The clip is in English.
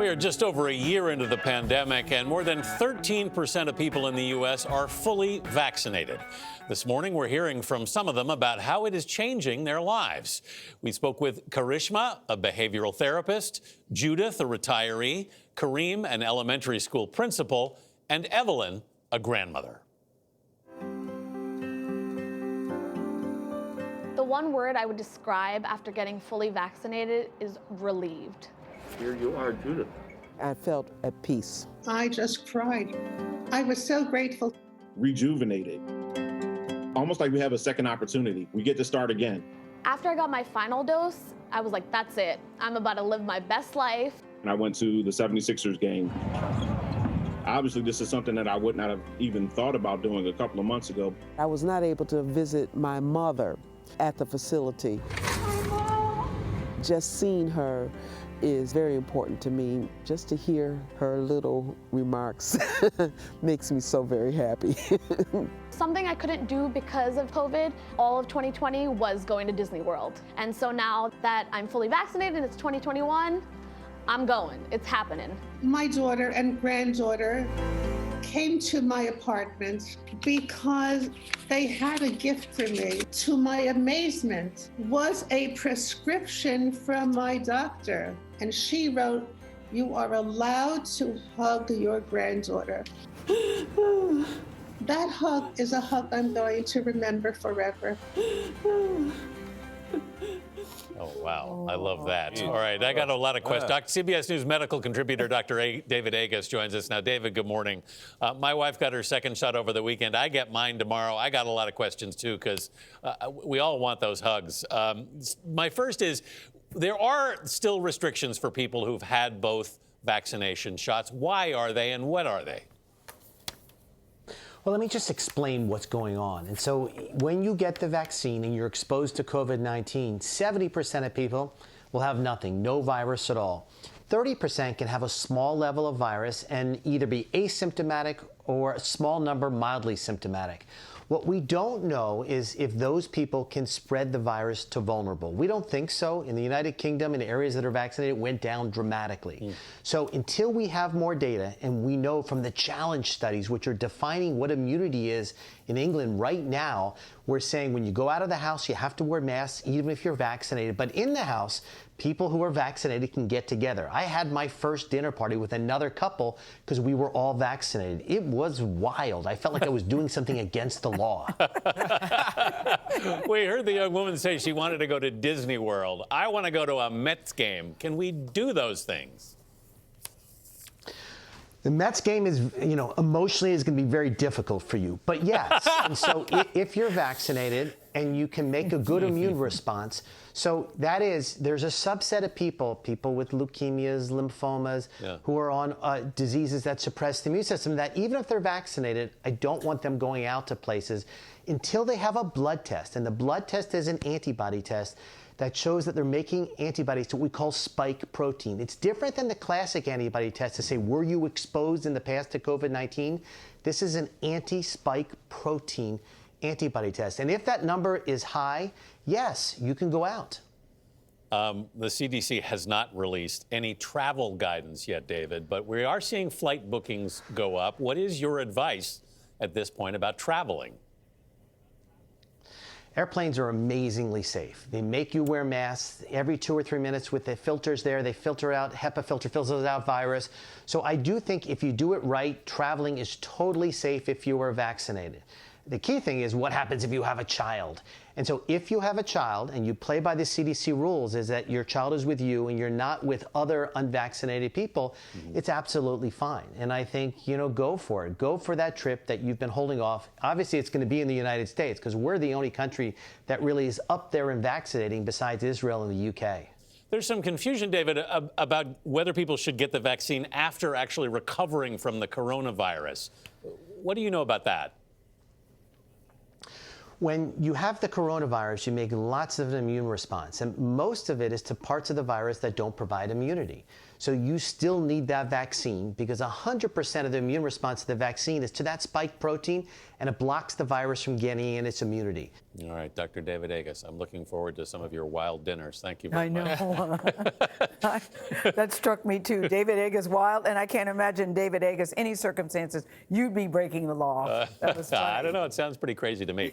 We are just over a year into the pandemic, and more than 13% of people in the U.S. are fully vaccinated. This morning, we're hearing from some of them about how it is changing their lives. We spoke with Karishma, a behavioral therapist, Judith, a retiree, Kareem, an elementary school principal, and Evelyn, a grandmother. The one word I would describe after getting fully vaccinated is relieved. Here you are, Judith. I felt at peace. I just cried. I was so grateful. Rejuvenated. Almost like we have a second opportunity. We get to start again. After I got my final dose, I was like, that's it. I'm about to live my best life. And I went to the 76ers game. Obviously, this is something that I would not have even thought about doing a couple of months ago. I was not able to visit my mother at the facility. Just seeing her is very important to me. Just to hear her little remarks makes me so very happy. Something I couldn't do because of COVID, all of 2020 was going to Disney World. And so now that I'm fully vaccinated, it's 2021, I'm going, it's happening. My daughter and granddaughter came to my apartment because they had a gift for me. To my amazement, was a prescription from my doctor. And she wrote, "You are allowed to hug your granddaughter." That hug is a hug I'm going to remember forever. Oh, wow. I love that. All right. I got a lot of questions. CBS News medical contributor Dr. David Agus joins us now. David, good morning. My wife got her second shot over the weekend. I get mine tomorrow. I got a lot of questions, too, because we all want those hugs. My first is, there are still restrictions for people who've had both vaccination shots. Why are they, and what are they? Well, let me just explain what's going on. And so when you get the vaccine and you're exposed to COVID-19, 70% of people will have nothing, no virus at all. 30% can have a small level of virus and either be asymptomatic or a small number mildly symptomatic. What we don't know is if those people can spread the virus to vulnerable. We don't think so. In the United Kingdom, in areas that are vaccinated, it went down dramatically. So until we have more data, and we know from the challenge studies, which are defining what immunity is in England right now, we're saying when you go out of the house, you have to wear masks, even if you're vaccinated. But in the house, people who are vaccinated can get together. I had my first dinner party with another couple because we were all vaccinated. It was wild. I felt like I was doing something against the law. We heard the young woman say she wanted to go to Disney World. I want to go to a Mets game. Can we do those things? The Mets game is, emotionally is going to be very difficult for you. But yes, and so if you're vaccinated and you can make a good immune response, so that is, there's a subset of people with leukemias, lymphomas, who are on diseases that suppress the immune system, that even if they're vaccinated, I don't want them going out to places until they have a blood test. And the blood test is an antibody test that shows that they're making antibodies to what we call spike protein. It's different than the classic antibody test to say, were you exposed in the past to COVID-19? This is an anti-spike protein antibody test. And if that number is high, yes, you can go out. The CDC has not released any travel guidance yet, David, but we are seeing flight bookings go up. What is your advice at this point about traveling? Airplanes are amazingly safe. They make you wear masks every 2 or 3 minutes with the filters there. They filter out, HEPA filter filters out virus. So I do think if you do it right, traveling is totally safe if you are vaccinated. The key thing is what happens if you have a child. And so if you have a child and you play by the CDC rules, is that your child is with you and you're not with other unvaccinated people, it's absolutely fine. And I think, go for it. Go for that trip that you've been holding off. Obviously, it's going to be in the United States because we're the only country that really is up there in vaccinating besides Israel and the UK. There's some confusion, David, about whether people should get the vaccine after actually recovering from the coronavirus. What do you know about that? When you have the coronavirus, you make lots of an immune response, and most of it is to parts of the virus that don't provide immunity. So you still need that vaccine because 100% of the immune response to the vaccine is to that spike protein, and it blocks the virus from getting in its immunity. All right, Dr. David Agus, I'm looking forward to some of your wild dinners. Thank you very much. I know. That struck me too. David Agus wild, and I can't imagine David Agus any circumstances you'd be breaking the law. That was funny. I don't know. It sounds pretty crazy to me.